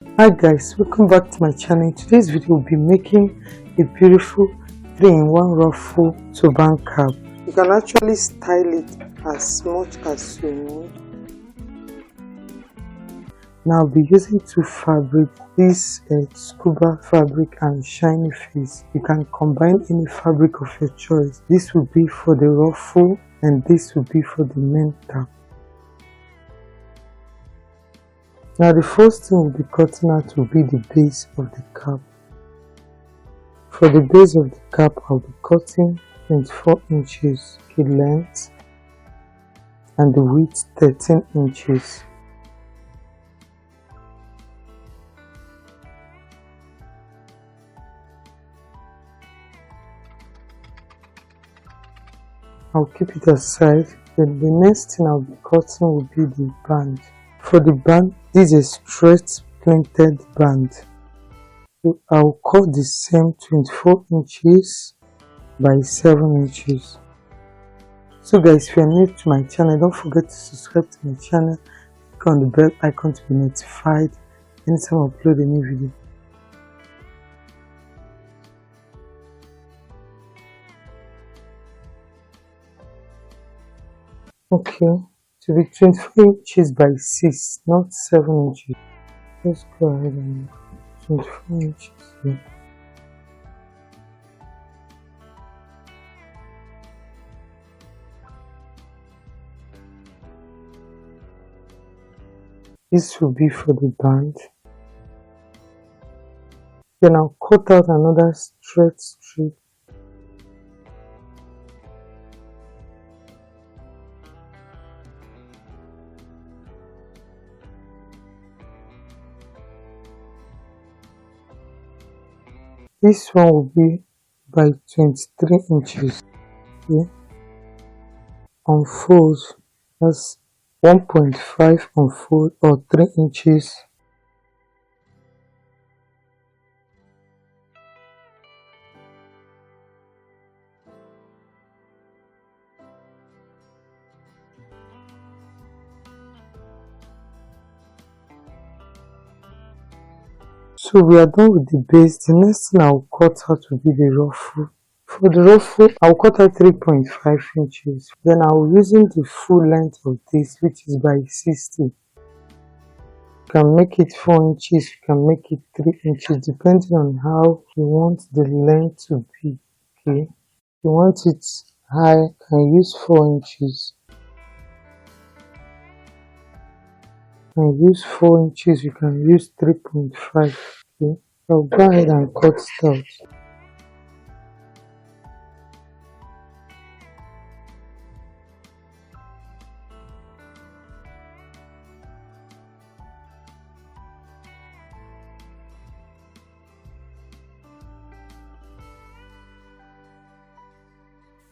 Hi guys, welcome back to my channel. In today's video we'll be making a beautiful 3-in-1 ruffle turban cap. You can actually style it as much as you need. Now I'll be using two fabrics, this scuba fabric and shiny face. You can combine any fabric of your choice. This will be for the ruffle and this will be for the main cap. Now the first thing we'll be cutting out will be the base of the cap. For the base of the cap, I'll be cutting 24 inches the length and the width 13 inches. I'll keep it aside. Then the next thing I'll be cutting will be the band. For the band, this is a straight printed band. So I'll cut the same 24 inches by 7 inches. So guys, if you are new to my channel, don't forget to subscribe to my channel. Click on the bell icon to be notified anytime I upload a new video. Okay, to be 24 inches by 6, not 7 inches. Let's go ahead and 24 inches here. This will be for the band. Then I'll cut out another straight strip. This one will be by 23 inches. Okay. Unfold, that's 1.5 unfold or 3 inches. So we are done with the base. The next thing I'll cut out will be the ruffle. For the ruffle, I'll cut out 3.5 inches. Then I'll using the full length of this, which is by 60. You can make it 4 inches, you can make it 3 inches, depending on how you want the length to be. Okay, if you want it high, you can use 4 inches. You can use 4 inches, you can use 3.5. Okay, I'll go ahead and cut it out.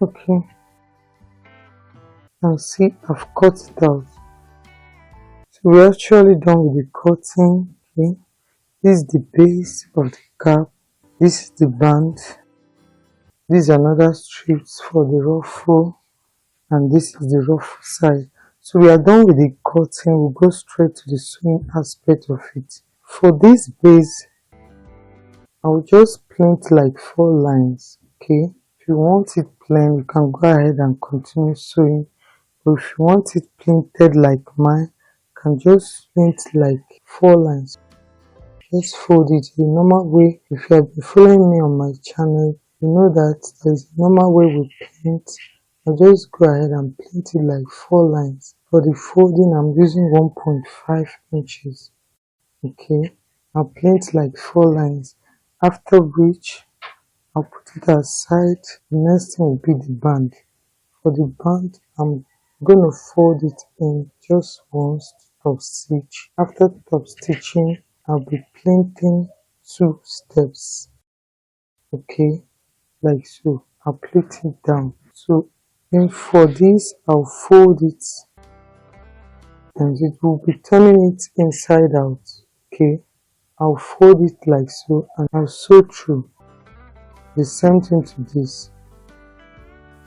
Okay, and see, I've cut it out. So we're actually done with the cutting. Okay, this is the base of the cap, this is the band, this is another strips for the ruffle, and this is the ruffle side. So we are done with the cutting. We'll go straight to the sewing aspect of it. For this base, I'll just print like 4 lines. Okay, if you want it plain, you can go ahead and continue sewing, but if you want it printed like mine, you can just print like 4 lines. Just fold it the normal way. If you have been following me on my channel, you know that there's a normal way we print. I'll just go ahead and print it like 4 lines. For the folding, I'm using 1.5 inches. Okay, I'll print like 4 lines, after which I'll put it aside. The next thing will be the band. For the band, I'm gonna fold it in just once to top stitch. After top stitching, I'll be printing 2 steps. Okay, like so. I'll put it down. So then for this, I'll fold it and it will be turning it inside out. Okay, I'll fold it like so and I'll sew through. The same thing to this.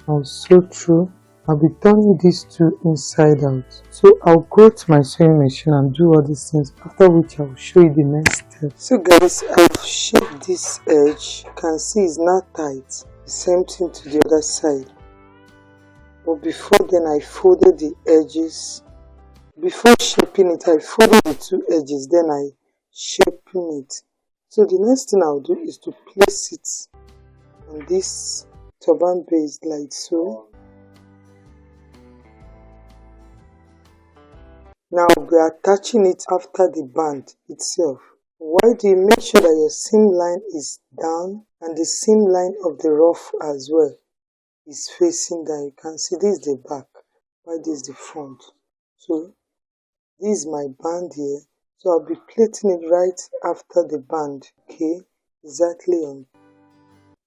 I'll sew through I'll be turning these two inside out. So I'll go to my sewing machine and do all these things, after which I'll show you the next step. So guys, I've shaped this edge. You can see it's not tight. The same thing to the other side. But before then, I folded the edges. Before shaping it, I folded the two edges, then I shaping it. So the next thing I'll do is to place it on this turban base like so. Now I'll be attaching it after the band itself. Why do you make sure that your seam line is down and the seam line of the ruff as well is facing down? You can see this is the back, why this is the front. So this is my band here. So I'll be plating it right after the band, okay, exactly on.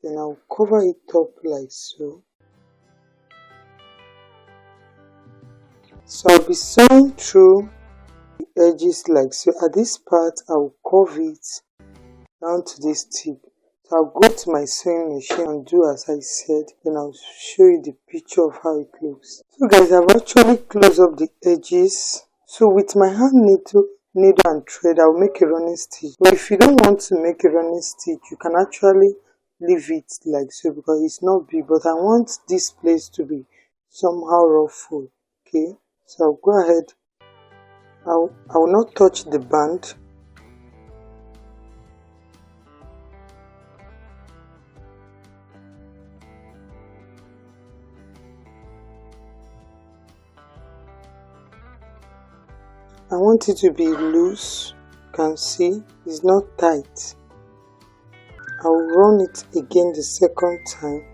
Then I'll cover it up like so. So I'll be sewing through the edges like so. At this part, I'll curve it down to this tip. So I'll go to my sewing machine and do as I said. Then I'll show you the picture of how it looks. So guys, I've actually closed up the edges. So with my hand needle and thread, I'll make a running stitch. But if you don't want to make a running stitch, you can actually leave it like so because it's not big. But I want this place to be somehow ruffled. Okay. So I'll go ahead, I will not touch the band. I want it to be loose, you can see it's not tight. I'll run it again the second time.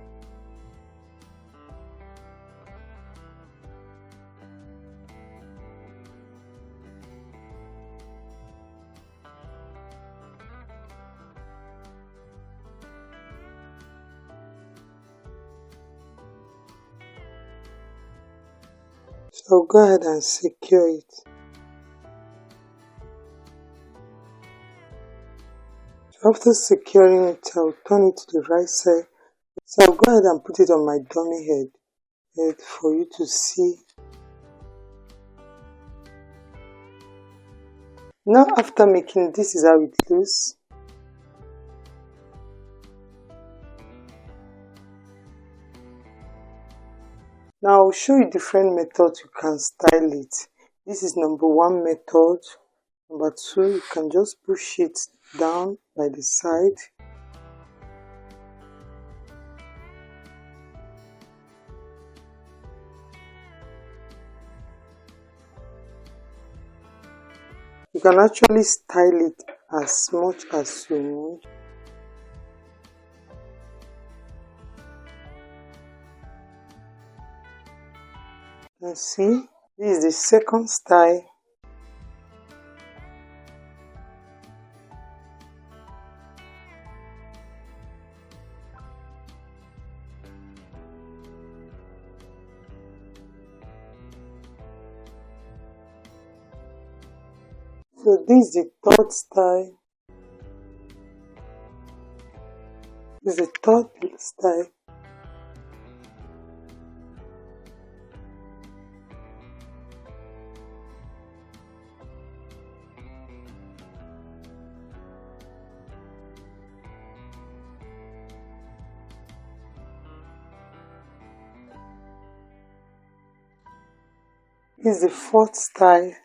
So go ahead and secure it. So after securing it, I'll turn it to the right side. So I'll go ahead and put it on my dummy head for you to see. Now after making this is how it looks. Now I'll show you different methods you can style it. This is number one method. Number two, you can just push it down by the side. You can actually style it as much as you want. You see, this is the second style. So this is the third style. This is the third style. This is the fourth style. You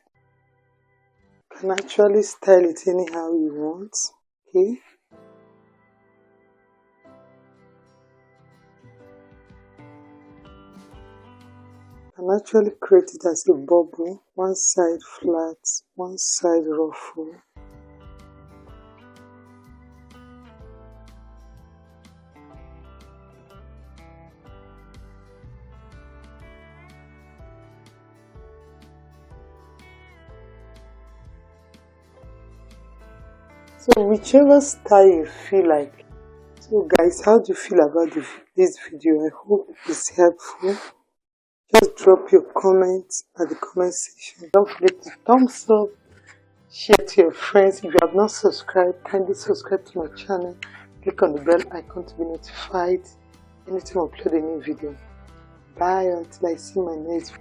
can actually style it anyhow you want. Okay. You can actually create it as a bubble. One side flat, one side ruffle. So whichever style you feel like. So guys, how do you feel about this video? I hope it's helpful. Just drop your comments at the comment section. Don't forget to thumbs up, share to your friends. If you have not subscribed, kindly subscribe to my channel. Click on the bell icon to be notified anytime I upload a new video. Bye until I see my next